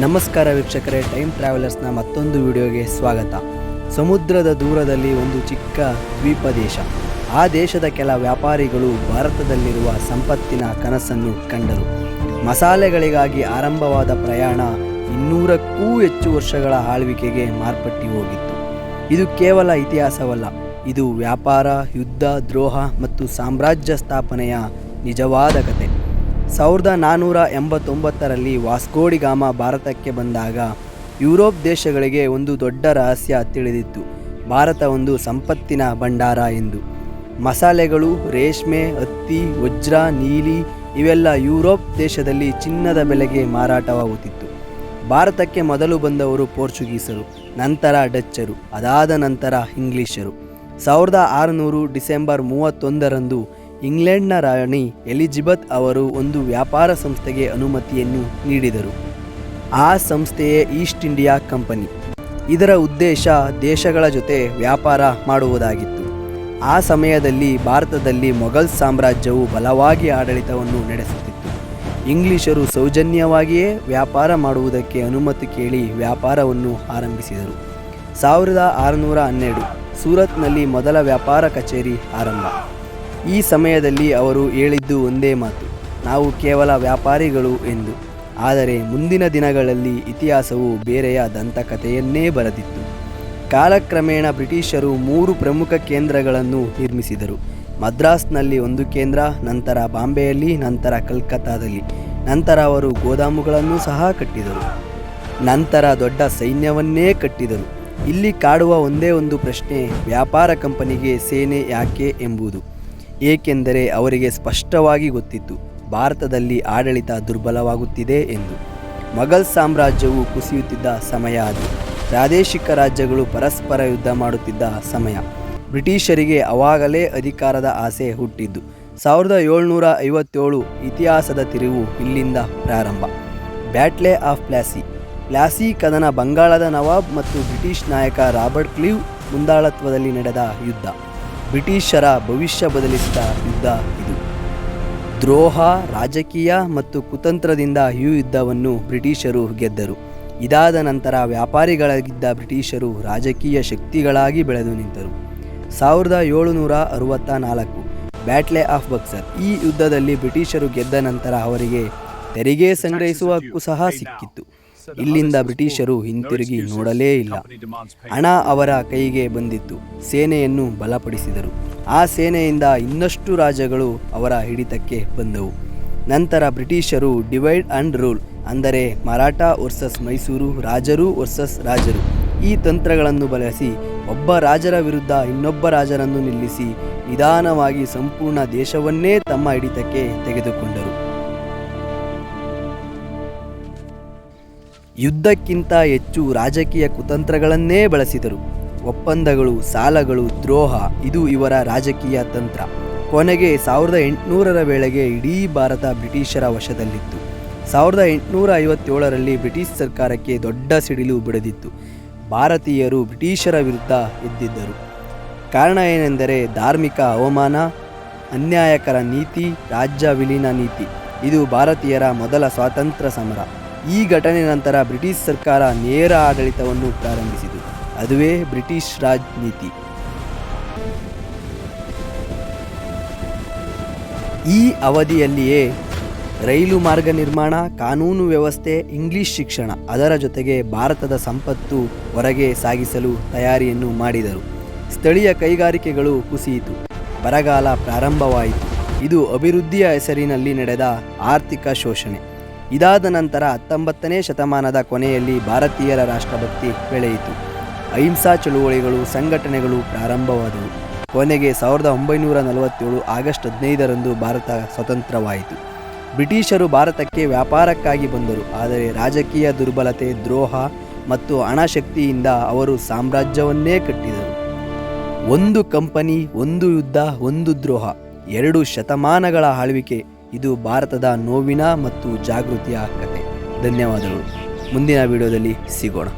ನಮಸ್ಕಾರ ವೀಕ್ಷಕರೇ, ಟೈಮ್ ಟ್ರಾವೆಲರ್ಸ್ನ ಮತ್ತೊಂದು ವಿಡಿಯೋಗೆ ಸ್ವಾಗತ. ಸಮುದ್ರದ ದೂರದಲ್ಲಿ ಒಂದು ಚಿಕ್ಕ ದ್ವೀಪ ದೇಶ. ಆ ದೇಶದ ಕೆಲ ವ್ಯಾಪಾರಿಗಳು ಭಾರತದಲ್ಲಿರುವ ಸಂಪತ್ತಿನ ಕನಸನ್ನು ಕಂಡರು. ಮಸಾಲೆಗಳಿಗಾಗಿ ಆರಂಭವಾದ ಪ್ರಯಾಣ 200ಕ್ಕೂ ಹೆಚ್ಚು ವರ್ಷಗಳ ಆಳ್ವಿಕೆಗೆ ಮಾರ್ಪಟ್ಟು ಹೋಗಿತ್ತು. ಇದು ಕೇವಲ ಇತಿಹಾಸವಲ್ಲ, ಇದು ವ್ಯಾಪಾರ, ಯುದ್ಧ, ದ್ರೋಹ ಮತ್ತು ಸಾಮ್ರಾಜ್ಯ ಸ್ಥಾಪನೆಯ ನಿಜವಾದ ಕತೆ. 1489ರಲ್ಲಿ ವಾಸ್ಕೋ ಡಿ ಗಾಮಾ ಭಾರತಕ್ಕೆ ಬಂದಾಗ ಯುರೋಪ್ ದೇಶಗಳಿಗೆ ಒಂದು ದೊಡ್ಡ ರಹಸ್ಯ ತಿಳಿದಿತ್ತು. ಭಾರತ ಒಂದು ಸಂಪತ್ತಿನ ಭಂಡಾರ ಎಂದು. ಮಸಾಲೆಗಳು, ರೇಷ್ಮೆ, ಹತ್ತಿ, ವಜ್ರ, ನೀಲಿ ಇವೆಲ್ಲ ಯುರೋಪ್ ದೇಶದಲ್ಲಿ ಚಿನ್ನದ ಬೆಲೆಗೆ ಮಾರಾಟವಾಗುತ್ತಿತ್ತು. ಭಾರತಕ್ಕೆ ಮೊದಲು ಬಂದವರು ಪೋರ್ಚುಗೀಸರು, ನಂತರ ಡಚ್ಚರು, ಅದಾದ ನಂತರ ಇಂಗ್ಲಿಷರು. 1600 ಡಿಸೆಂಬರ್ 31ರಂದು ಇಂಗ್ಲೆಂಡ್ನ ರಾಣಿ ಎಲಿಜಬೆತ್ ಅವರು ಒಂದು ವ್ಯಾಪಾರ ಸಂಸ್ಥೆಗೆ ಅನುಮತಿಯನ್ನು ನೀಡಿದರು. ಆ ಸಂಸ್ಥೆಯೇ ಈಸ್ಟ್ ಇಂಡಿಯಾ ಕಂಪನಿ. ಇದರ ಉದ್ದೇಶ ದೇಶಗಳ ಜೊತೆ ವ್ಯಾಪಾರ ಮಾಡುವುದಾಗಿತ್ತು. ಆ ಸಮಯದಲ್ಲಿ ಭಾರತದಲ್ಲಿ ಮೊಘಲ್ ಸಾಮ್ರಾಜ್ಯವು ಬಲವಾಗಿ ಆಡಳಿತವನ್ನು ನಡೆಸುತ್ತಿತ್ತು. ಇಂಗ್ಲಿಷರು ಸೌಜನ್ಯವಾಗಿಯೇ ವ್ಯಾಪಾರ ಮಾಡುವುದಕ್ಕೆ ಅನುಮತಿ ಕೇಳಿ ವ್ಯಾಪಾರವನ್ನು ಆರಂಭಿಸಿದರು. 1612 ಸೂರತ್ನಲ್ಲಿ ಮೊದಲ ವ್ಯಾಪಾರ ಕಚೇರಿ ಆರಂಭ. ಈ ಸಮಯದಲ್ಲಿ ಅವರು ಹೇಳಿದ್ದು ಒಂದೇ ಮಾತು, ನಾವು ಕೇವಲ ವ್ಯಾಪಾರಿಗಳು ಎಂದು. ಆದರೆ ಮುಂದಿನ ದಿನಗಳಲ್ಲಿ ಇತಿಹಾಸವು ಬೇರೆಯ ದಂತಕಥೆಯನ್ನೇ ಬರೆದಿತ್ತು. ಕಾಲಕ್ರಮೇಣ ಬ್ರಿಟಿಷರು 3 ಪ್ರಮುಖ ಕೇಂದ್ರಗಳನ್ನು ನಿರ್ಮಿಸಿದರು. ಮದ್ರಾಸ್ನಲ್ಲಿ ಒಂದು ಕೇಂದ್ರ, ನಂತರ ಬಾಂಬೆಯಲ್ಲಿ, ನಂತರ ಕಲ್ಕತ್ತಾದಲ್ಲಿ. ನಂತರ ಅವರು ಗೋದಾಮುಗಳನ್ನು ಸಹ ಕಟ್ಟಿದರು. ನಂತರ ದೊಡ್ಡ ಸೈನ್ಯವನ್ನೇ ಕಟ್ಟಿದರು. ಇಲ್ಲಿ ಕಾಡುವ ಒಂದೇ ಒಂದು ಪ್ರಶ್ನೆ, ವ್ಯಾಪಾರ ಕಂಪನಿಗೆ ಸೇನೆ ಯಾಕೆ ಎಂಬುದು. ಏಕೆಂದರೆ ಅವರಿಗೆ ಸ್ಪಷ್ಟವಾಗಿ ಗೊತ್ತಿತ್ತು, ಭಾರತದಲ್ಲಿ ಆಡಳಿತ ದುರ್ಬಲವಾಗುತ್ತಿದೆ ಎಂದು. ಮೊಘಲ್ ಸಾಮ್ರಾಜ್ಯವು ಕುಸಿಯುತ್ತಿದ್ದ ಸಮಯ ಅದು. ಪ್ರಾದೇಶಿಕ ರಾಜ್ಯಗಳು ಪರಸ್ಪರ ಯುದ್ಧ ಮಾಡುತ್ತಿದ್ದ ಸಮಯ. ಬ್ರಿಟಿಷರಿಗೆ ಅವಾಗಲೇ ಅಧಿಕಾರದ ಆಸೆ ಹುಟ್ಟಿದ್ದು. 1757 ಇತಿಹಾಸದ ತಿರುವು ಇಲ್ಲಿಂದ ಪ್ರಾರಂಭ. ಬ್ಯಾಟ್ಲೆ ಆಫ್ ಪ್ಲಾಸಿ ಕದನ ಬಂಗಾಳದ ನವಾಬ್ ಮತ್ತು ಬ್ರಿಟಿಷ್ ನಾಯಕ ರಾಬರ್ಟ್ ಕ್ಲೀವ್ ಮುಂದಾಳತ್ವದಲ್ಲಿ ನಡೆದ ಯುದ್ಧ. ಬ್ರಿಟಿಷರ ಭವಿಷ್ಯ ಬದಲಿಸಿದ ಯುದ್ಧ ಇದು. ದ್ರೋಹ, ರಾಜಕೀಯ ಮತ್ತು ಕುತಂತ್ರದಿಂದ ಈ ಯುದ್ಧವನ್ನು ಬ್ರಿಟಿಷರು ಗೆದ್ದರು. ಇದಾದ ನಂತರ ವ್ಯಾಪಾರಿಗಳಾಗಿದ್ದ ಬ್ರಿಟಿಷರು ರಾಜಕೀಯ ಶಕ್ತಿಗಳಾಗಿ ಬೆಳೆದು ನಿಂತರು. 1764 ಬ್ಯಾಟ್ಲೆ ಆಫ್ ಬಕ್ಸರ್. ಈ ಯುದ್ಧದಲ್ಲಿ ಬ್ರಿಟಿಷರು ಗೆದ್ದ ನಂತರ ಅವರಿಗೆ ತೆರಿಗೆ ಸಂಗ್ರಹಿಸುವ ಹಕ್ಕು ಸಹ ಸಿಕ್ಕಿತ್ತು. ಇಲ್ಲಿಂದ ಬ್ರಿಟಿಷರು ಹಿಂತಿರುಗಿ ನೋಡಲೇ ಇಲ್ಲ. ಹಣ ಅವರ ಕೈಗೆ ಬಂದಿತ್ತು. ಸೇನೆಯನ್ನು ಬಲಪಡಿಸಿದರು. ಆ ಸೇನೆಯಿಂದ ಇನ್ನಷ್ಟು ರಾಜ್ಯಗಳು ಅವರ ಹಿಡಿತಕ್ಕೆ ಬಂದವು. ನಂತರ ಬ್ರಿಟಿಷರು ಡಿವೈಡ್ ಅಂಡ್ ರೂಲ್, ಅಂದರೆ ಮರಾಠ ವರ್ಸಸ್ ಮೈಸೂರು, ರಾಜರು ವರ್ಸಸ್ ರಾಜರು, ಈ ತಂತ್ರಗಳನ್ನು ಬಳಸಿ ಒಬ್ಬ ರಾಜರ ವಿರುದ್ಧ ಇನ್ನೊಬ್ಬ ರಾಜರನ್ನು ನಿಲ್ಲಿಸಿ ನಿಧಾನವಾಗಿ ಸಂಪೂರ್ಣ ದೇಶವನ್ನೇ ತಮ್ಮ ಹಿಡಿತಕ್ಕೆ ತೆಗೆದುಕೊಂಡರು. ಯುದ್ಧಕ್ಕಿಂತ ಹೆಚ್ಚು ರಾಜಕೀಯ ಕುತಂತ್ರಗಳನ್ನೇ ಬಳಸಿದರು. ಒಪ್ಪಂದಗಳು, ಸಾಲಗಳು, ದ್ರೋಹ, ಇದು ಇವರ ರಾಜಕೀಯ ತಂತ್ರ. ಕೊನೆಗೆ 1800ರ ವೇಳೆಗೆ ಇಡೀ ಭಾರತ ಬ್ರಿಟಿಷರ ವಶದಲ್ಲಿತ್ತು. 1857ರಲ್ಲಿ ಬ್ರಿಟಿಷ್ ಸರ್ಕಾರಕ್ಕೆ ದೊಡ್ಡ ಸಿಡಿಲು ಬಡಿದಿತ್ತು. ಭಾರತೀಯರು ಬ್ರಿಟಿಷರ ವಿರುದ್ಧ ಎದ್ದಿದ್ದರು. ಕಾರಣ ಏನೆಂದರೆ ಧಾರ್ಮಿಕ ಅವಮಾನ, ಅನ್ಯಾಯಕರ ನೀತಿ, ರಾಜ್ಯ ವಿಲೀನ ನೀತಿ. ಇದು ಭಾರತೀಯರ ಮೊದಲ ಸ್ವಾತಂತ್ರ್ಯ ಸಮರ. ಈ ಘಟನೆ ನಂತರ ಬ್ರಿಟಿಷ್ ಸರ್ಕಾರ ನೇರ ಆಡಳಿತವನ್ನು ಪ್ರಾರಂಭಿಸಿತು. ಅದುವೇ ಬ್ರಿಟಿಷ್ ರಾಜ್ ನೀತಿ. ಈ ಅವಧಿಯಲ್ಲಿಯೇ ರೈಲು ಮಾರ್ಗ ನಿರ್ಮಾಣ, ಕಾನೂನು ವ್ಯವಸ್ಥೆ, ಇಂಗ್ಲಿಷ್ ಶಿಕ್ಷಣ, ಅದರ ಜೊತೆಗೆ ಭಾರತದ ಸಂಪತ್ತು ಹೊರಗೆ ಸಾಗಿಸಲು ತಯಾರಿಯನ್ನು ಮಾಡಿದರು. ಸ್ಥಳೀಯ ಕೈಗಾರಿಕೆಗಳು ಕುಸಿಯಿತು. ಬರಗಾಲ ಪ್ರಾರಂಭವಾಯಿತು. ಇದು ಅಭಿವೃದ್ಧಿಯ ಹೆಸರಿನಲ್ಲಿ ನಡೆದ ಆರ್ಥಿಕ ಶೋಷಣೆ. ಇದಾದ ನಂತರ 19ನೇ ಶತಮಾನದ ಕೊನೆಯಲ್ಲಿ ಭಾರತೀಯರ ರಾಷ್ಟ್ರಭಕ್ತಿ ಬೆಳೆಯಿತು. ಅಹಿಂಸಾ ಚಳುವಳಿಗಳು, ಸಂಘಟನೆಗಳು ಪ್ರಾರಂಭವಾದವು. ಕೊನೆಗೆ 1947 ಆಗಸ್ಟ್ 15ರಂದು ಭಾರತ ಸ್ವತಂತ್ರವಾಯಿತು. ಬ್ರಿಟಿಷರು ಭಾರತಕ್ಕೆ ವ್ಯಾಪಾರಕ್ಕಾಗಿ ಬಂದರು. ಆದರೆ ರಾಜಕೀಯ ದುರ್ಬಲತೆ, ದ್ರೋಹ ಮತ್ತು ಹಣಶಕ್ತಿಯಿಂದ ಅವರು ಸಾಮ್ರಾಜ್ಯವನ್ನೇ ಕಟ್ಟಿದರು. ಒಂದು ಕಂಪನಿ, ಒಂದು ಯುದ್ಧ, ಒಂದು ದ್ರೋಹ, 2 ಶತಮಾನಗಳ ಆಳ್ವಿಕೆ. ಇದು ಭಾರತದ ನೋವಿನ ಮತ್ತು ಜಾಗೃತಿಯ ಕತೆ. ಧನ್ಯವಾದಗಳು. ಮುಂದಿನ ವಿಡಿಯೋದಲ್ಲಿ ಸಿಗೋಣ.